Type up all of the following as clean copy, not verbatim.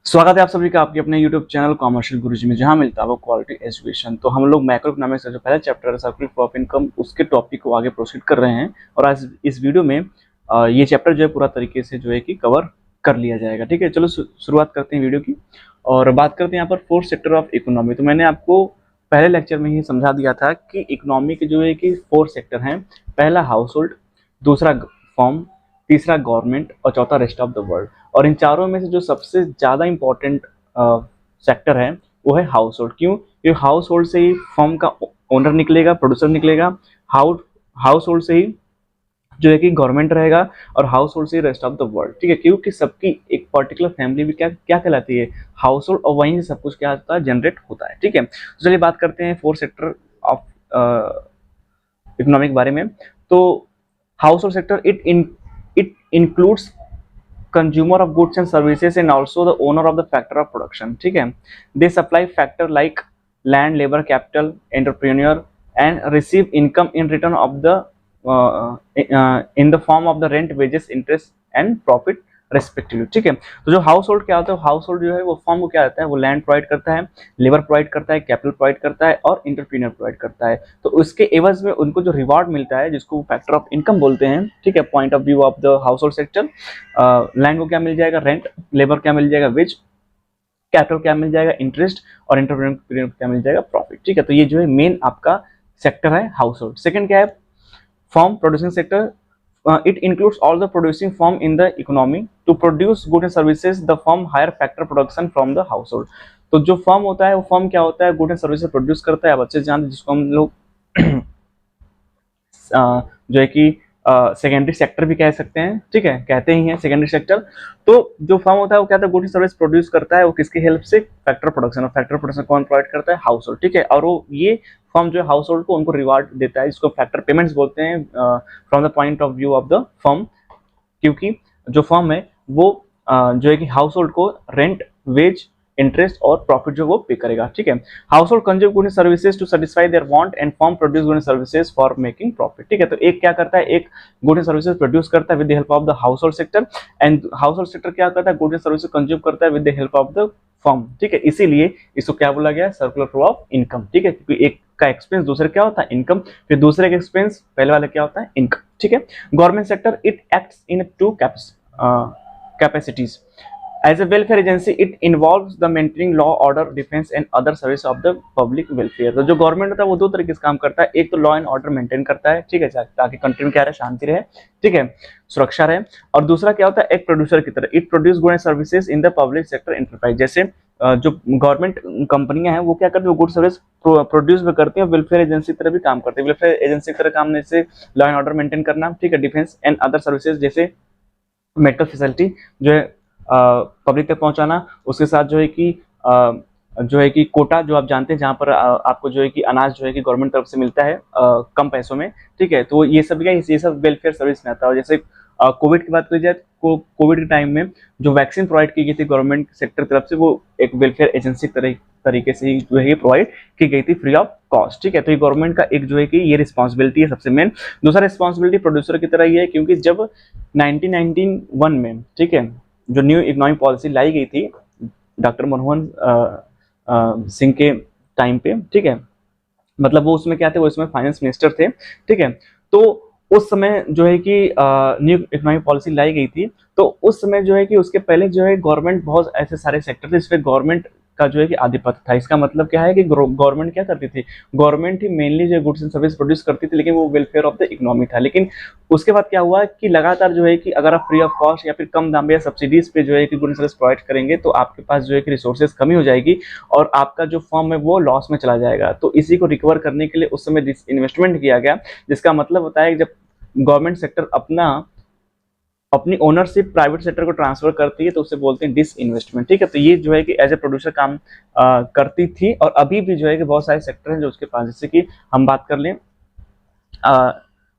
स्वागत है आप सभी का आपके अपने YouTube चैनल कॉमर्शियल गुरुजी में, जहां मिलता है वो क्वालिटी एजुकेशन। तो हम लोग मैक्रो इकोनॉमिक्स का जो पहला चैप्टर है सर्कुलर फ्लो ऑफ इनकम, उसके टॉपिक को आगे प्रोसीड कर रहे हैं। और आज इस वीडियो में ये चैप्टर जो है पूरा तरीके से जो है कि कवर कर लिया जाएगा। ठीक है, चलो शुरुआत करते हैं वीडियो की और बात करते हैं यहाँ पर फोर्थ सेक्टर ऑफ इकोनॉमी। तो मैंने आपको पहले लेक्चर में ही समझा दिया था कि इकोनॉमी के जो है कि 4 सेक्टर हैं। पहला हाउस होल्ड, दूसरा फॉर्म, तीसरा गवर्नमेंट और चौथा रेस्ट ऑफ द वर्ल्ड। और इन चारों में से जो सबसे ज़्यादा इम्पोर्टेंट सेक्टर है वो है हाउस होल्ड। क्यों? क्योंकि हाउस होल्ड से ही फर्म का ओनर निकलेगा, प्रोड्यूसर निकलेगा। हाउस होल्ड से ही जो है कि गवर्नमेंट रहेगा और हाउस होल्ड से रेस्ट ऑफ द वर्ल्ड। ठीक है, क्योंकि सबकी एक पर्टिकुलर फैमिली भी क्या क्या कहलाती है, हाउस होल्ड, और वहीं से सब कुछ क्या होता है, जनरेट होता है। ठीक है, तो चलिए बात करते हैं 4 सेक्टर ऑफ इकोनॉमिक बारे में। तो house hold sector it includes consumer of goods and services and also the owner of the factor of production. ठीक है, they supply factor like land, labor, capital, entrepreneur and receive income in return of the in the form of the rent, wages, interest and profit respectively. ठीक है, तो जो house hold क्या होता है, house hold जो है वो फर्म को क्या होता है, वो लैंड प्रोवाइड करता है, लेबर प्रोवाइड करता है, कैपिटल प्रोवाइड करता है और इंटरप्रीनियर प्रोवाइड करता है। तो उसके एवज में उनको जो रिवार्ड मिलता है, जिसको फैक्टर ऑफ इनकम बोलते हैं। ठीक है, point of view of the house hold sector, land को क्या मिल जाएगा, रेंट, लेबर क्या मिल जाएगा, वेज, कैपिटल क्या मिल जाएगा, इंटरेस्ट, और इंटरप्रीनियर क्या मिल जाएगा, प्रॉफिट। ठीक है, तो ये जो है मेन आपका सेक्टर है हाउस होल्ड। सेकेंड क्या है, form, producing sector. It includes all the producing firm in the economy. To produce goods and services, the firm hire factor production from the household. तो जो फर्म होता है वो firm क्या होता है, गुड एंड सर्विसेज प्रोड्यूस करता है। अब अच्छे से जानते हैं, जिसको हम लोग जो है कि सेकेंडरी सेक्टर भी कह सकते हैं। ठीक है, कहते ही हैं सेकेंडरी सेक्टर। तो जो फर्म होता है वो क्या होता है, गुड एंड सर्विस प्रोड्यूस करता है। वो किसकी हेल्प से, फैक्टर प्रोडक्शन। और फैक्टर प्रोडक्शन कौन प्रोवाइड करता है, हाउस होल्ड। ठीक है, और वो ये फर्म जो है हाउस होल्ड को उनको रिवार्ड देता है, जिसको फैक्टर पेमेंट्स बोलते हैं from the point of view of the firm. क्योंकि जो फर्म है वो जो है कि हाउस होल्ड को रेंट, वेज, इंटरेस्ट और प्रॉफिट जो वो पे करेगा। ठीक है, household consume goods and services to satisfy their want and firm produce goods and services for making profit. ठीक है, तो एक क्या करता है, एक गुड्स एंड सर्विसेज प्रोड्यूस करता है with the help of the house hold sector, and house hold sector क्या करता है, गुड्स एंड सर्विसेज कंज्यूम करता है with the help of the firm. ठीक है, इसीलिए इसको क्या बोला गया, सर्कुलर फ्लो ऑफ इनकम। ठीक है, क्योंकि एक का एक्सपेंस दूसरे क्या होता है, इनकम, फिर दूसरे का एक्सपेंस पहले वाला क्या होता है, इनकम। ठीक है, government sector, it acts in two capacities. As a welfare agency, it involves the maintaining law, order, defense and other service of the public welfare. तो जो गवर्नमेंट होता है वो दो तरीके से काम करता है। एक तो लॉ एंड ऑर्डर मेंटेन करता है, ठीक है, ताकि कंट्री में क्या रहे, शांति रहे, ठीक है, सुरक्षा रहे। और दूसरा क्या होता है, एक प्रोड्यूसर की तरह, it produce goods and services in the public sector enterprise. जैसे जो गवर्नमेंट कंपनियां हैं वो क्या करती है, वो गुड सर्विस प्रोड्यूस भी करती है, वेलफेयर एजेंसी की तरह भी काम करती है। वेलफेयर एजेंसी की तरह काम जैसे लॉ एंड ऑर्डर मेंटेन करना, ठीक है, डिफेंस एंड अदर सर्विसेज जैसे मेडिकल फैसिलिटी जो है पब्लिक तक पहुंचाना। उसके साथ जो है कि कोटा, जो आप जानते हैं, जहां पर आपको जो है कि अनाज जो है कि गवर्नमेंट तरफ से मिलता है कम पैसों में। ठीक है, तो ये सब क्या, ये सब वेलफेयर सर्विस में आता है। जैसे कोविड की बात की जाए तो कोविड के टाइम में जो वैक्सीन प्रोवाइड की गई थी गवर्नमेंट सेक्टर तरफ से, वो एक वेलफेयर एजेंसी तरीके से ही जो है ये प्रोवाइड की गई थी फ्री ऑफ कॉस्ट। ठीक है, तो ये गवर्नमेंट का एक जो है कि ये रिस्पॉन्सिबिलिटी है सबसे मेन। दूसरा रिस्पॉन्सिबिलिटी प्रोड्यूसर की तरह ही है, क्योंकि जब 1991 में, ठीक है, जो न्यू इकोनॉमिक पॉलिसी लाई गई थी डॉक्टर मनमोहन सिंह के टाइम पे, ठीक है, मतलब वो उसमें क्या थे, वो इसमें फाइनेंस मिनिस्टर थे। ठीक है, तो उस समय जो है कि न्यू इकोनॉमिक पॉलिसी लाई गई थी। तो उस समय जो है कि उसके पहले जो है गवर्नमेंट, बहुत ऐसे सारे सेक्टर थे जिसपे गवर्नमेंट का जो है कि आधिपत्य था। इसका मतलब क्या है कि गवर्नमेंट क्या करती थी, गवर्नमेंट ही मेनली जो गुड्स एंड सर्विस प्रोड्यूस करती थी, लेकिन वो वेलफेयर ऑफ द इकोनॉमी था। लेकिन उसके बाद क्या हुआ कि लगातार जो है कि अगर आप फ्री ऑफ कॉस्ट या फिर कम दाम या सब्सिडीज पे जो है कि गुड्स एंड सर्विस प्रोवाइड करेंगे, तो आपके पास जो है कि रिसोर्सेज कमी हो जाएगी और आपका जो फर्म है वो लॉस में चला जाएगा। तो इसी को रिकवर करने के लिए उस समय इन्वेस्टमेंट किया गया, जिसका मतलब होता है कि जब गवर्नमेंट सेक्टर अपनी ओनरशिप प्राइवेट सेक्टर को ट्रांसफर करती है तो उसे बोलते हैं डिस इन्वेस्टमेंट। ठीक है, तो ये जो है कि एज ए प्रोड्यूसर काम करती थी, और अभी भी जो है कि बहुत सारे सेक्टर हैं जो उसके पास, जैसे कि हम बात कर लें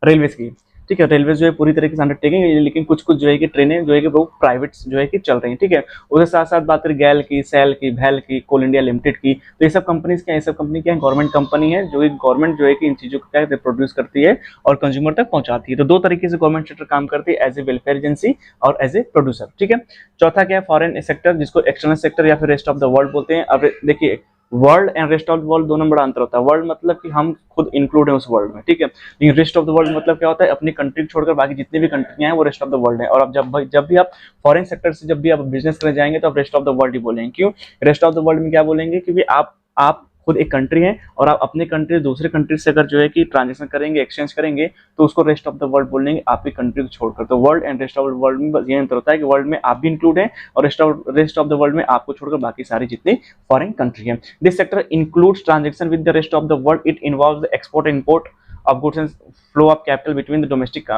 रेलवेज की। ठीक है। रेलवे जो है पूरी तरीके से अंडरटेकिंग है, लेकिन कुछ कुछ जो है कि ट्रेनें जो है कि वो प्राइवेट जो है कि चल रही हैं, ठीक है। उसके साथ साथ बात करें गैल की, सेल की, भैल की, कोल इंडिया लिमिटेड की, तो ये सब कंपनीज क्या है, ये सब कंपनी क्या है, गवर्नमेंट कंपनी है, जो कि गवर्नमेंट जो है कि इन चीज़ों को क्या है प्रोड्यूस करती है और कंज्यूमर तक पहुंचाती है। तो दो तरीके से गवर्नमेंट सेक्टर काम करती है, एज ए वेलफेयर एजेंसी और एज ए प्रोड्यूसर, ठीक है। चौथा क्या है, फॉरेन सेक्टर, जिसको एक्सटर्नल सेक्टर या फिर रेस्ट ऑफ द वर्ल्ड बोलते हैं। अब देखिए, world and rest of the world दोनों में बड़ा अंतर होता है। वर्ल्ड मतलब कि हम खुद इंक्लूड है उस वर्ल्ड में, ठीक है। लेकिन रेस्ट ऑफ द वर्ल्ड मतलब क्या होता है, अपनी कंट्री छोड़कर बाकी जितनी भी कंट्रियां हैं वो रेस्ट ऑफ द वर्ल्ड है। और अब जब भी आप फॉरेन सेक्टर से जब भी आप बिजनेस करने जाएंगे तो आप रेस्ट ऑफ द वर्ल्ड ही बोलेंगे। क्यों रेस्ट ऑफ द वर्ल्ड में क्या बोलेंगे, क्योंकि आप खुद एक कंट्री है और आप अपने कंट्री दूसरे कंट्री से अगर जो है कि ट्रांजेक्शन करेंगे, एक्सचेंज करेंगे, तो उसको रेस्ट ऑफ द वर्ल्ड बोलेंगे, आपकी कंट्री को छोड़कर। तो world and rest of the world में बस ये अंतर होता है कि वर्ल्ड में आप भी इंक्लूड हैं और रेस्ट ऑफ द वर्ल्ड में आपको छोड़कर बाकी सारी जितनी फॉरेन कंट्री है। This sector includes transaction with the rest of the world. It involves the export import of goods and flow of capital between the domestic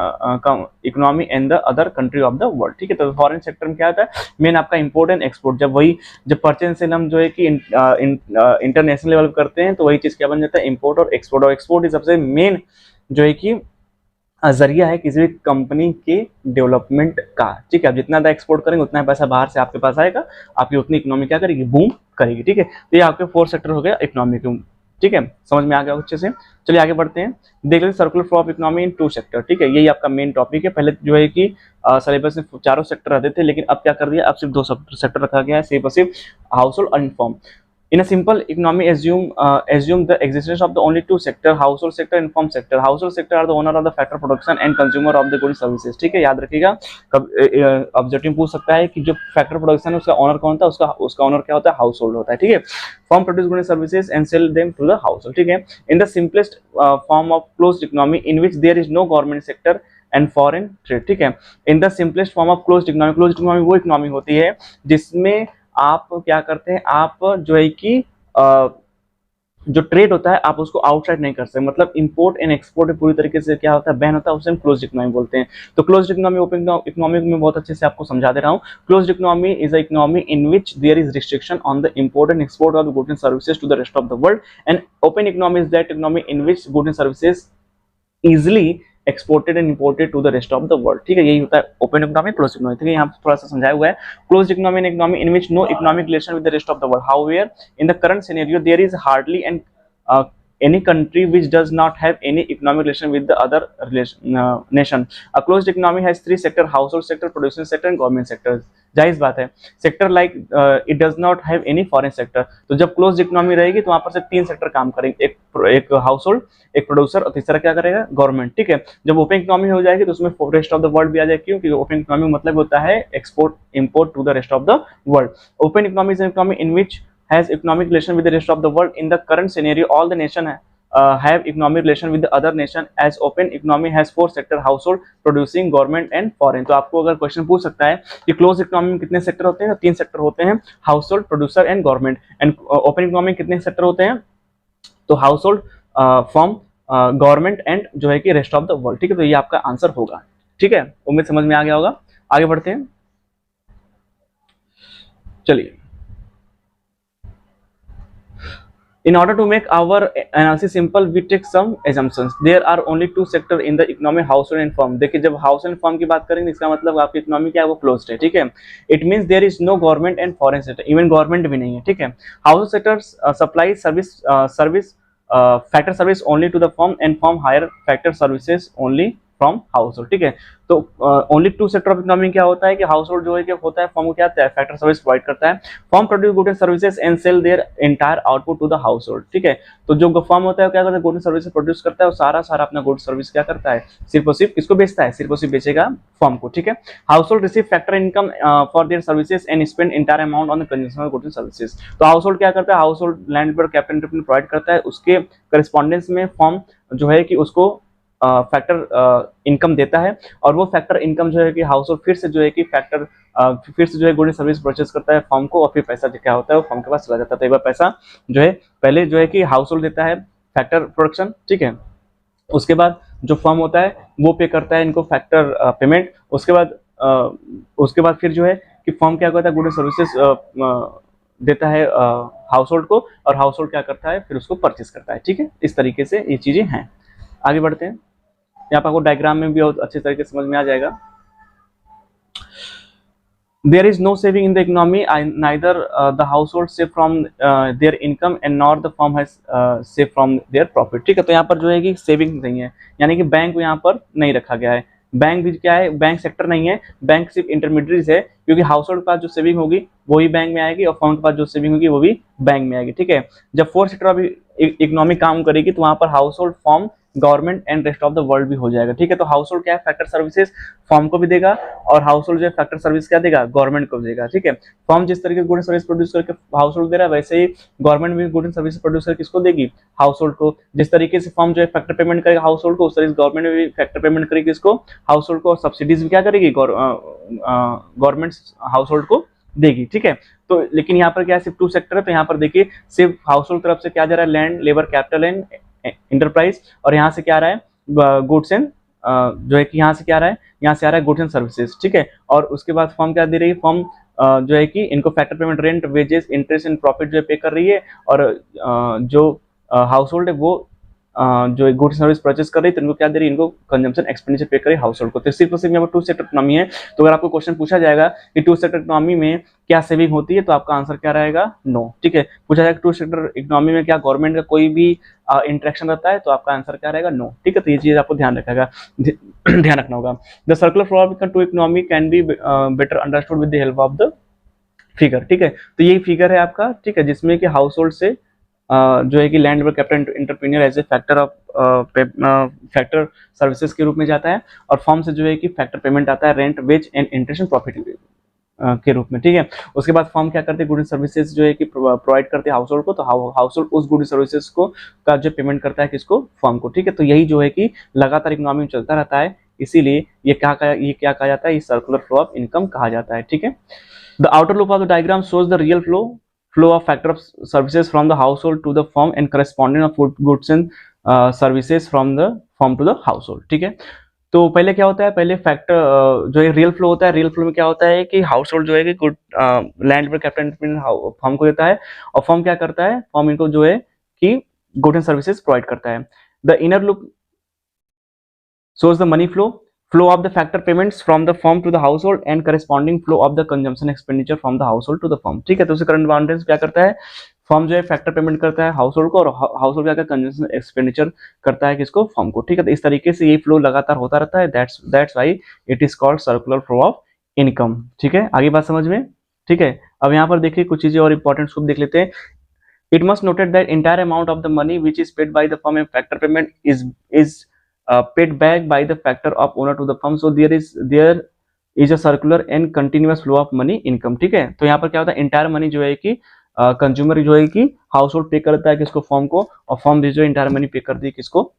economy and the other country of the world, ठीक है। तो foreign sector में क्या होता है, main आपका import and export. जब purchase sale हम जो है कि इंटरनेशनल लेवल पर करते हैं तो वही चीज क्या बन जाता है, इंपोर्ट और एक्सपोर्ट। और एक्सपोर्ट ही सबसे मेन जो है कि जरिया है किसी भी कंपनी के डेवलपमेंट का, ठीक है। आप जितना ज्यादा एक्सपोर्ट करेंगे उतना पैसा बाहर से आपके पास आएगा, आपकी उतनी इकोनॉमी क्या करेगी, बूम करेगी, ठीक है। तो ये आपके 4 सेक्टर हो गया इकोनॉमी के, ठीक है। समझ में आ गया अच्छे से। चलिए आगे बढ़ते हैं, देख लेते circular flow of economy in 2 sector, ठीक है। यही आपका मेन टॉपिक है। पहले जो है कि सिलेबस में 4 सेक्टर रहते थे, लेकिन अब क्या कर दिया, अब सिर्फ 2 सेक्टर रखा गया है, सिर्फ और सिर्फ हाउस होल्ड और inform. In a simple economy, assume the existence of the only 2 sector, household sector and farm sector. Household sector are the owner of the factor production and consumer of the goods services, ठीक है। याद रखिएगा, कब objective पूछ सकता है कि जो फैक्टर प्रोडक्शन है उसका ओनर कौन था, उसका ओनर क्या होता है, हाउस होल्ड होता है, ठीक है। Firm produce goods services and sell them to the house hold, ठीक है। In the simplest form of closed economy in which there is no government sector and foreign trade, ठीक है। In the simplest form of closed economy वो economy होती है जिसमें आप क्या करते हैं, आप जो है कि जो ट्रेड होता है आप उसको आउटसाइड नहीं कर सकते, मतलब इंपोर्ट एंड एक्सपोर्ट पूरी तरीके से क्या होता है, बैन होता है, उसे हम क्लोज्ड इकोनॉमी बोलते हैं। तो क्लोज्ड इकोनॉमी ओपन इकोनॉमी में बहुत अच्छे से आपको समझा दे रहा हूँ। Closed economy is a economy in which there is restriction on the import and export of the goods and services to the rest of the world, and open economy is that economy in which goods and services easily exported and imported to the rest of the world, ठीक है। यही होता है open economy, close economy, ठीक है। यहाँ थोड़ा सा समझाया हुआ है। Close economy and economy in which no economic relation with the rest of the world, however in the current scenario there is hardly and any country which does not have any economic relation with the other nation. A closed economy has 3 sector, household sector, production sector and government sector. जाहिर बात है, sector like it does not have any foreign sector. तो जब close economy रहेगी तो वहां पर से 3 सेक्टर काम करेंगे, एक हाउस होल्ड, एक प्रोड्यूसर और तीसरा क्या करेगा, गवर्नमेंट, ठीक है। जब ओपन इकोनॉमी हो जाएगी तो उसमें रेस्ट ऑफ द वर्ल्ड भी आ जाएगी, क्योंकि ओपन इकोनॉमी मतलब होता है export import to the rest of the world. Open economy is an economy in which has economic relation with the rest of the world. In the current scenario, all the nation have economic relation with the other nation, as open economy has 4 sector, household, producing, government and foreign. तो आपको अगर question पूछ सकता है कि close economy में कितने sector होते हैं, तो 3 सेक्टर होते हैं, household, producer and government. And open economy कितने सेक्टर होते हैं, तो हाउसहोल्ड, फॉर्म, गवर्नमेंट एंड जो है कि रेस्ट ऑफ द वर्ल्ड, ठीक है। तो ये आपका आंसर होगा, ठीक है। उम्मीद समझ में आ गया होगा। आगे बढ़ते हैं, चलिए। In order to make our analysis simple, we take some assumptions. There are only 2 sector in the economy, household and firm. देखिए, जब हाउस एंड फर्म की बात करेंगे इसका मतलब आपकी इकोनॉमी क्या है, वो क्लोज्ड है, ठीक है। It means there is no government and foreign sector, even government भी नहीं है, ठीक है। House sector supply service factor service only to the firm and firm hire factor services only from house hold, ठीक है। तो ओनली 2 सेक्टर ऑफ इकोनॉमी क्या होता है कि हाउस होल्ड जो है क्या होता है, फर्म को क्या होता है, फैक्टर सर्विस प्रोवाइड करता है। Firm produce goods and services and sell their entire output to the house hold, ठीक है। तो जो फर्म होता है क्या करता है, गुड्स एंड सर्विसेज प्रोड्यूस करता है और सारा अपना गुड्स सर्विस क्या करता है, सिर्फ और सिर्फ किसको बेचता है, सिर्फ और सिर्फ बेचेगा फर्म को, ठीक है। House hold receive factor income for their services and spend entire amount on the consumer goods and services. तो हाउस होल्ड क्या करता है, हाउस होल्ड लैंड पर कैपिटल प्रोवाइड करता है, उसके करस्पॉन्डेंस में फर्म जो है कि उसको फैक्टर इनकम देता है, और वो फैक्टर इनकम जो है कि हाउस होल्ड फिर से जो है कि फैक्टर फिर से जो है गुड सर्विस परचेज करता है फर्म को, और फिर पैसा क्या होता है वो फर्म के पास चला जाता है। तो एक बार पैसा जो है पहले जो है कि हाउस होल्ड देता है फैक्टर प्रोडक्शन, ठीक है। उसके बाद जो फर्म होता है वो पे करता है इनको फैक्टर पेमेंट। उसके बाद फिर जो है कि फर्म क्या करता है, गुड सर्विसेज देता है हाउस होल्ड को, और हाउस होल्ड क्या करता है फिर उसको परचेज करता है, ठीक है। इस तरीके से ये चीजें हैं। आगे बढ़ते हैं, यहाँ पर आपको डायग्राम में भी बहुत अच्छे तरीके से समझ में आ जाएगा। There is no saving in the economy. Neither the household save from their income and nor the firm has save from their profit। ठीक है, तो यहाँ पर जो है कि सेविंग नहीं है, यानी कि बैंक यहाँ पर नहीं रखा गया है। बैंक भी क्या है, बैंक सेक्टर नहीं है, बैंक सिर्फ इंटरमीडिएट है, क्योंकि हाउस होल्ड के पास जो सेविंग होगी वही बैंक में आएगी और फर्म के पास जो सेविंग होगी वो भी बैंक में आएगी। ठीक है, जब फोर्थ सेक्टर अभी इकोनॉमी काम करेगी तो वहां पर house hold, firm, government and rest of the world भी हो जाएगा। ठीक है, तो हाउस होल्ड क्या है, फैक्टर सर्विसेज फर्म को भी देगा, और हाउस होल्ड जो है फैक्टर सर्विस क्या देगा, गवर्नमेंट को देगा। ठीक है, फर्म जिस तरीके से गुड सर्विस प्रोड्यूस करके हाउस होल्ड दे रहा है, वैसे ही गवर्नमेंट भी गुड सर्विस प्रोड्यूस करके किसको देगी, हाउस होल्ड को। जिस तरीके से फर्म जो है फैक्टर पेमेंट करेगा हाउस होल्ड को, उस तरीके से गवर्नमेंट भी फैक्टर पेमेंट करेगी किसको, हाउस होल्ड को, और सब्सिडीज भी क्या करेगी, गवर्नमेंट हाउस होल्ड को देगी। ठीक है, तो लेकिन यहाँ पर क्या है, सिर्फ टू सेक्टर है, तो यहाँ पर देखिए सिर्फ हाउस होल्ड तरफ से क्या जा रहा है, land, labour, capital and enterprise, और यहाँ से क्या आ रहा है, गुड्स एंड जो है कि यहाँ से क्या आ रहा है, यहाँ से आ रहा है गुड्स एंड सर्विसेज। ठीक है, और उसके बाद फर्म क्या दे रही है, फर्म जो है कि इनको factor payment, rent, wages, interest and profit जो है पे कर रही है, और जो हाउस होल्ड है वो जो गुड्स सर्विस परचेस कर रही है तो इनको क्या दे रही है, इनको कंजम्पशन एक्सपेंडिचर पे करे हाउस होल्ड को। तो सिर्फ यहाँ पर टू सेक्टर इकोनॉमी है। तो अगर आपको क्वेश्चन पूछा जाएगा कि टू सेक्टर इकोनॉमी में क्या सेविंग होती है, तो आपका आंसर क्या रहेगा, नो। ठीक है, पूछा जाएगा टू सेक्टर इकोनॉमी में क्या गवर्नमेंट का कोई भी इंटरेक्शन रहता है, तो आपका आंसर क्या रहेगा, नो। ठीक है, तो ये चीज आपको ध्यान रखेगा, ध्यान रखना होगा। The circular flow of to economy can be better understood with the help of the figure. ठीक है, तो यही फिगर है आपका। ठीक है, जिसमें कि हाउस होल्ड से जो है कि land, labour, capital, entrepreneur as a factor of factor services के रूप में जाता है, और फर्म से जो है कि फैक्टर पेमेंट आता है, rent, wage and interest and profit के रूप में। ठीक है, उसके बाद फर्म क्या करते हैं, गुड सर्विसेज जो है कि प्रोवाइड करते हैं हाउस होल्ड को, तो हाउस होल्ड उस गुड सर्विसेज को का जो पेमेंट करता है किसको, फर्म को। ठीक है, तो यही जो है कि लगातार इकोनॉमी में चलता रहता है, इसीलिए ये क्या कहा जाता है, ये सर्कुलर फ्लो ऑफ इनकम कहा जाता है। ठीक है, the outer loop of the diagram shows the real flow of factor of services from the household to the firm and corresponding of goods and services from the firm to the household। ठीक है, तो पहले क्या होता है, पहले factor जो है रियल फ्लो होता है। रियल फ्लो में क्या होता है कि हाउस होल्ड जो है कि गुड लैंड पर कैपिटल फर्म को देता है, और फर्म क्या करता है, फर्म इनको जो है कि गुड एंड सर्विसेज प्रोवाइड करता है। The inner loop shows the money flow of the factor payments from the firm to the household and corresponding flow of the consumption expenditure from the household to the firm। ठीक है, तो उसे current abundance क्या करता है, firm जो है factor payment करता है हाउस होल्ड को, और हाउस होल्ड क्या कंजम्पशन एक्सपेंडिचर करता है किसको, फर्म को। ठीक है, तो इस तरीके से ये फ्लो लगातार होता रहता है, that's why it is called circular flow of income. ठीक है, आगे बात समझ में। ठीक है, अब यहाँ पर देखिए कुछ चीजें और इंपॉर्टेंट खूब देख लेते हैं। It must noted that entire amount of the money which is paid by the firm and factor payment is paid back by the factor of owner to the firm, so there is a circular and continuous flow of money income। ठीक है, तो यहाँ पर क्या होता है, entire money जो है कि कंज्यूमर जो है कि हाउस होल्ड पे करता है किसको, फर्म को, और फर्म भी जो इंटायर मनी पे कर दी किसको,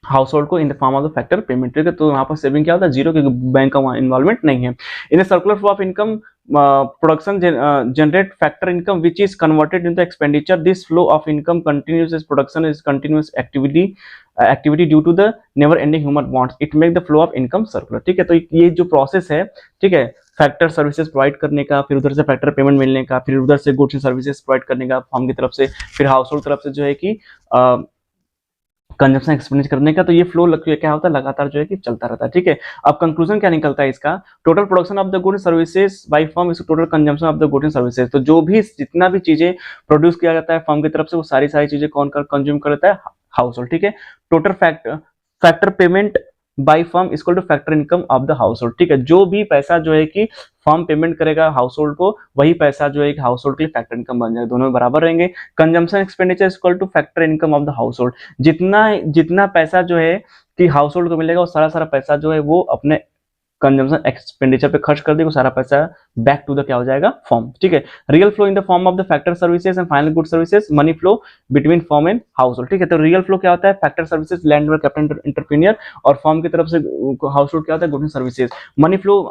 हाउस होल्ड को, इन the form of the factor payment. ठीक है, तो यहाँ पर सेविंग क्या होता है, जीरो, क्योंकि बैंक का इन्वॉल्वमेंट नहीं है। In the circular flow of income production generate factor income which is converted into expenditure. This flow of income continues as production is continuous activity due to the never ending human wants, it make the flow of income circular। ठीक है, तो ये जो process है, ठीक है, factor services provide करने का, फिर उधर से फैक्टर पेमेंट मिलने का, फिर उधर से गुड्स एंड सर्विसेज प्रोवाइड करने का फर्म की तरफ से, फिर हाउस होल्ड तरफ से जो है कि कंजम्पशन एक्सपेंडिचर करने का, तो ये फ्लो क्या होता है, लगातार जो है कि चलता रहता है। ठीक है, अब कंक्लूजन क्या निकलता है इसका, total production of the good services by firm is total consumption of the good and services. तो जो भी जितना भी चीजें प्रोड्यूस किया जाता है फर्म की तरफ से, वो सारी चीजें कौन कंज्यूम करता है, हाउस होल्ड। ठीक है, total factor payment by firm equal two factor income of the house hold. ठीक है, जो भी पैसा जो है कि फर्म पेमेंट करेगा हाउस होल्ड को, वही पैसा जो है कि हाउस होल्ड के लिए फैक्टर इनकम बन जाएगा, दोनों में बराबर रहेंगे। Consumption expenditure equal two factor income of the house hold. जितना पैसा जो है कि हाउस होल्ड को मिलेगा, वो सारा पैसा जो है वो अपने कंजम्पशन एक्सपेंडिचर पे खर्च कर देगा, सारा पैसा बैक टू द क्या हो जाएगा, फर्म। ठीक है, real flow in the form of the factor services and final good services, money flow between firm and house hold. ठीक है, तो रियल फ्लो क्या होता है, factor services, land, labour, capital, entrepreneur, और फर्म की तरफ से हाउस होल्ड क्या होता है, गुड सर्विसेज। मनी फ्लो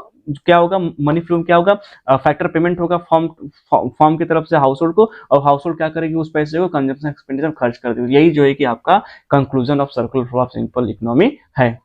क्या होगा, मनी फ्लो क्या होगा, फैक्टर पेमेंट होगा फर्म की तरफ से हाउस होल्ड को, और हाउस होल्ड क्या करेगी, उस पैसे को कंजम्पशन एक्सपेंडिचर खर्च कर देगी। यही जो है कि आपका conclusion of circular flow of simple economy है।